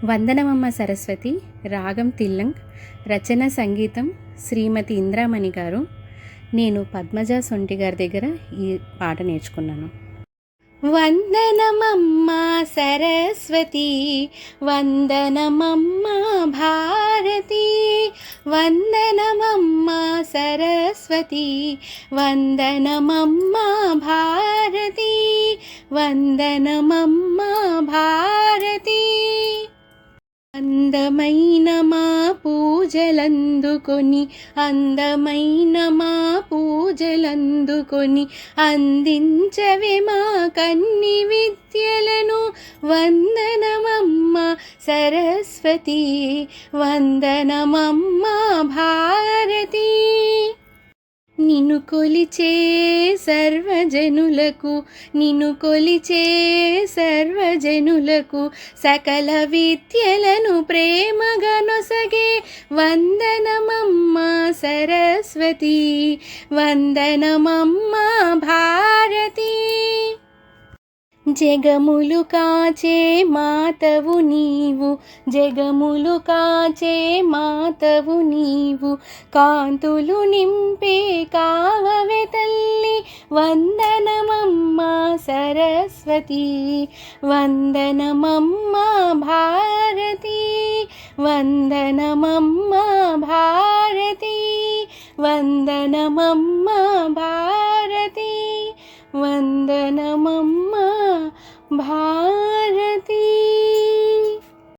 వందనమమ్మ సరస్వతి. రాగం తిల్లంగ్. రచన సంగీతం శ్రీమతి ఇంద్రామణి గారు. నేను పద్మజ సొంటి గారి దగ్గర ఈ పాట నేర్చుకున్నాను. వందనమమ్మ సరస్వతి, వందనమమ్మ భారతి, వందనమమ్మ సరస్వతి, వందనమమ్మ భారతి, వందనమమ్మ భారతి. అందమైన మా పూజలందుకొని, అందమైన మా పూజలందుకొని, అందించవే మా కన్ని విద్యలను. వందనమమ్మ సరస్వతి, వందనమమ్మ భారతి. నిన్ను కొలిచే సర్వజనులకు, నిన్ను కొలిచే సర్వజనులకు సకల విద్యలను ప్రేమగా నొసగే. వందనమమ్మ సరస్వతి, వందనమమ్మ భారతి. జగములు కాచే మాతవు నీవు, జగములు కాచే మాతవు నీవు, కాంతులు నింపే కావవే తల్లి. వందనమమ్మ సరస్వతి, వందనమమ్మ భారతి, వందనమమ్మ